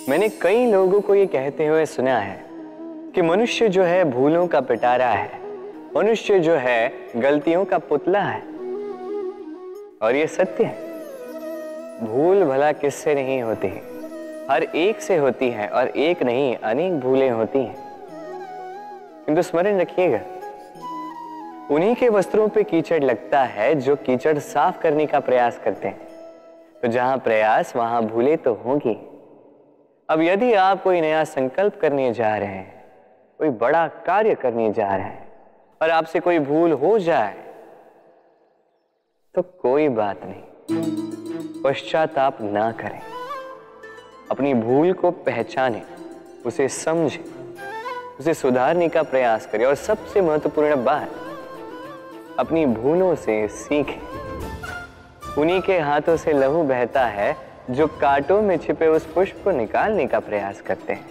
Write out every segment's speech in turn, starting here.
मैंने कई लोगों को ये कहते हुए सुना है कि मनुष्य जो है भूलों का पिटारा है, मनुष्य जो है गलतियों का पुतला है। और ये सत्य है। भूल भला किससे नहीं होती, हर एक से होती है, और एक नहीं अनेक भूलें होती हैं। किंतु स्मरण रखिएगा, उन्हीं के वस्त्रों पे कीचड़ लगता है जो कीचड़ साफ करने का प्रयास करते हैं। तो जहां प्रयास वहां भूलें तो होंगी। अब यदि आप कोई नया संकल्प करने जा रहे हैं, कोई बड़ा कार्य करने जा रहे हैं, और आपसे कोई भूल हो जाए तो कोई बात नहीं, पश्चाताप ना करें। अपनी भूल को पहचानें, उसे समझें, उसे सुधारने का प्रयास करें, और सबसे महत्वपूर्ण बात, अपनी भूलों से सीखें। उन्हीं के हाथों से लहू बहता है जो कांटों में छिपे उस पुष्प को निकालने का प्रयास करते हैं।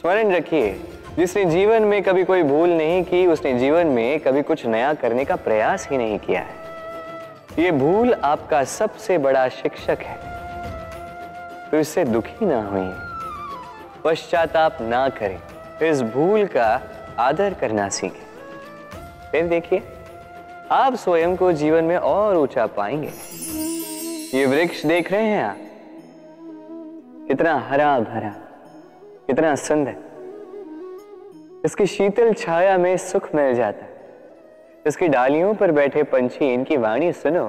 स्मरण रखिए, जिसने जीवन में कभी कोई भूल नहीं की, उसने जीवन में कभी कुछ नया करने का प्रयास ही नहीं किया है। ये भूल आपका सबसे बड़ा शिक्षक है, तो इससे दुखी ना होइए, पश्चाताप ना करें, इस भूल का आदर करना सीखें। फिर देखिए, आप स्वयं को जीवन में और ऊंचा पाएंगे। ये वृक्ष देख रहे हैं आप, कितना हरा भरा, कितना सुंदर। इसकी शीतल छाया में सुख मिल जाता है। इसकी डालियों पर बैठे पंछी, इनकी वाणी सुनो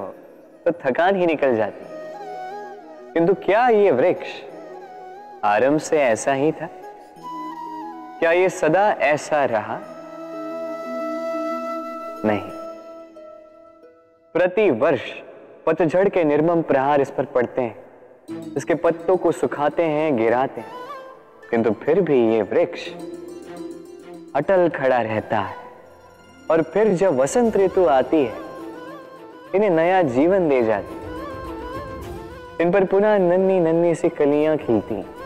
तो थकान ही निकल जाती। किंतु क्या ये वृक्ष आरंभ से ऐसा ही था? क्या ये सदा ऐसा रहा? नहीं। प्रति वर्ष पतझड़ के निर्मम प्रहार इस पर पड़ते हैं, इसके पत्तों को सुखाते हैं, गिराते हैं, किंतु फिर भी ये वृक्ष अटल खड़ा रहता है। और फिर जब वसंत ऋतु आती है, इन्हें नया जीवन दे जाती है। इन पर पुनः नन्ही नन्ही सी कलियां खिलती हैं।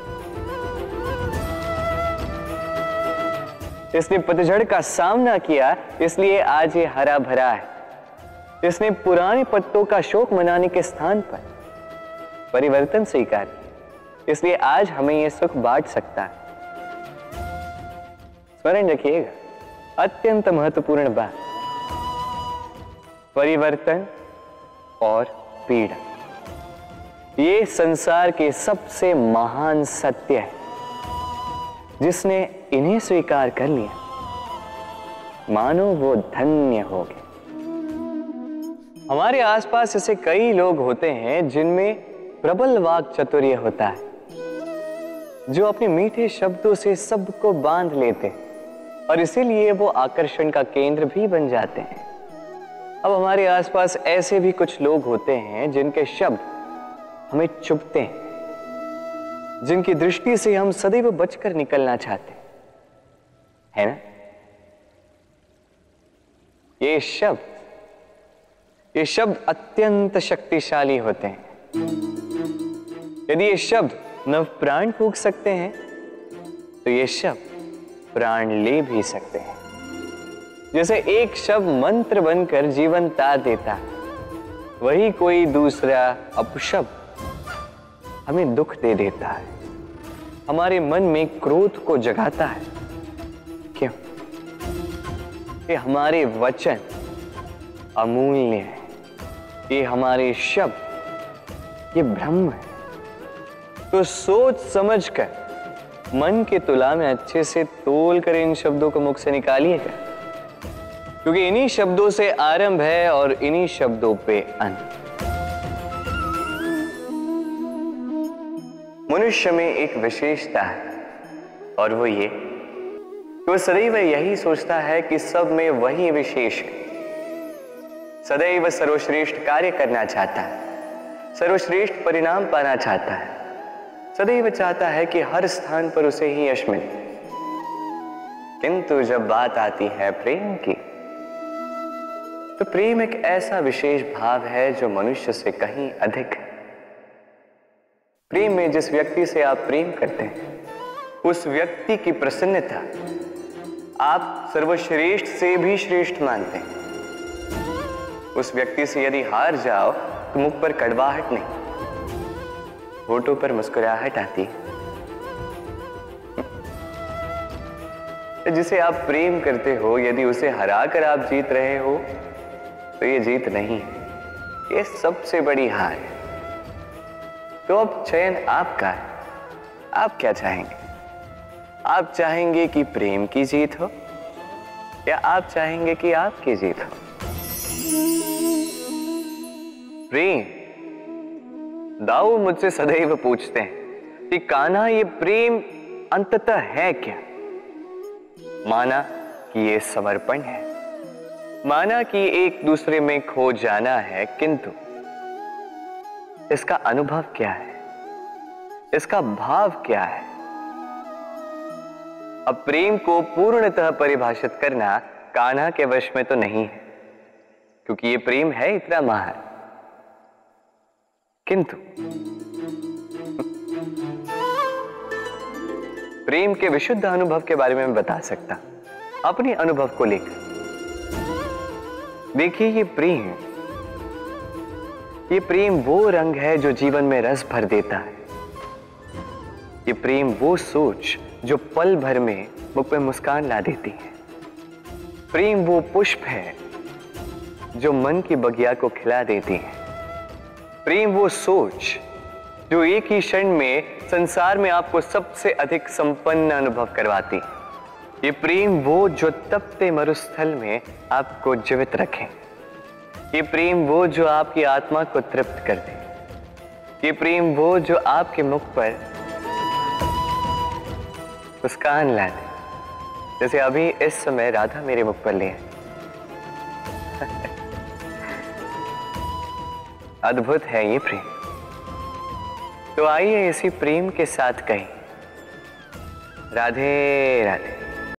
इसने पतझड़ का सामना किया, इसलिए आज ये हरा भरा है। इसने पुराने पत्तों का शोक मनाने के स्थान पर परिवर्तन स्वीकार किया, इसलिए आज हमें यह सुख बांट सकता है। स्मरण रखिएगा, अत्यंत महत्वपूर्ण बात, परिवर्तन और पीड़ा, ये संसार के सबसे महान सत्य है। जिसने इन्हें स्वीकार कर लिया, मानो वो धन्य हो गए। हमारे आसपास ऐसे कई लोग होते हैं जिनमें प्रबल वाक चातुर्य होता है, जो अपने मीठे शब्दों से सबको बांध लेते हैं, और इसीलिए वो आकर्षण का केंद्र भी बन जाते हैं। अब हमारे आसपास ऐसे भी कुछ लोग होते हैं जिनके शब्द हमें चुभते हैं, जिनकी दृष्टि से हम सदैव बचकर निकलना चाहते हैं ना? ये शब्द अत्यंत शक्तिशाली होते हैं। यदि ये शब्द नव प्राण फूंक सकते हैं, तो ये शब्द प्राण ले भी सकते हैं। जैसे एक शब्द मंत्र बनकर जीवन तार देता है, वही कोई दूसरा अपशब्द हमें दुख दे देता है, हमारे मन में क्रोध को जगाता है। क्यों? ये हमारे वचन अमूल्य है, ये हमारे शब्द ये ब्रह्म है। तो सोच समझकर मन के तुला में अच्छे से तोल कर इन शब्दों को मुख से निकालिएगा, क्योंकि इन्हीं शब्दों से आरंभ है और इन्हीं शब्दों पे अंत। मनुष्य में एक विशेषता है, और वो ये कि वो सदैव यही सोचता है कि सब में वही विशेष है। सदैव सर्वश्रेष्ठ कार्य करना चाहता है, सर्वश्रेष्ठ परिणाम पाना चाहता है, सदैव चाहता है कि हर स्थान पर उसे ही यश मिले। किंतु जब बात आती है प्रेम की, तो प्रेम एक ऐसा विशेष भाव है जो मनुष्य से कहीं अधिक है। प्रेम में जिस व्यक्ति से आप प्रेम करते हैं, उस व्यक्ति की प्रसन्नता आप सर्वश्रेष्ठ से भी श्रेष्ठ मानते हैं। उस व्यक्ति से यदि हार जाओ तो मुख पर कड़वाहट नहीं, होठों पर मुस्कुराहट आती है। जिसे आप प्रेम करते हो, यदि उसे हराकर आप जीत रहे हो तो ये जीत नहीं है, ये सबसे बड़ी हार है। तो अब चयन आपका है, आप क्या चाहेंगे? आप चाहेंगे कि प्रेम की जीत हो या आप चाहेंगे कि आपकी जीत हो? प्रेम। दाऊ मुझसे सदैव पूछते हैं कि कान्हा, ये प्रेम अंततः है क्या? माना कि ये समर्पण है, माना कि एक दूसरे में खो जाना है, किंतु इसका अनुभव क्या है, इसका भाव क्या है? अब प्रेम को पूर्णतः परिभाषित करना कान्हा के वश में तो नहीं है, क्योंकि ये प्रेम है इतना महान। किंतु प्रेम के विशुद्ध अनुभव के बारे में मैं बता सकता, अपने अनुभव को लेकर। देखिए, ये प्रेम वो रंग है जो जीवन में रस भर देता है। ये प्रेम वो सोच जो पल भर में मुख पे मुस्कान ला देती है। प्रेम वो पुष्प है जो मन की बगिया को खिला देती है। प्रेम वो सोच जो एक ही क्षण में संसार में आपको सबसे अधिक संपन्न अनुभव करवाती है। ये प्रेम वो जो तपते मरुस्थल में आपको जीवित रखे। ये प्रेम वो जो आपकी आत्मा को तृप्त कर दे। ये प्रेम वो जो आपके मुख पर मुस्कान ला दे, जैसे अभी इस समय राधा मेरे मुख पर ले है। अद्भुत है ये प्रेम। तो आइए इसी प्रेम के साथ कहें, राधे राधे।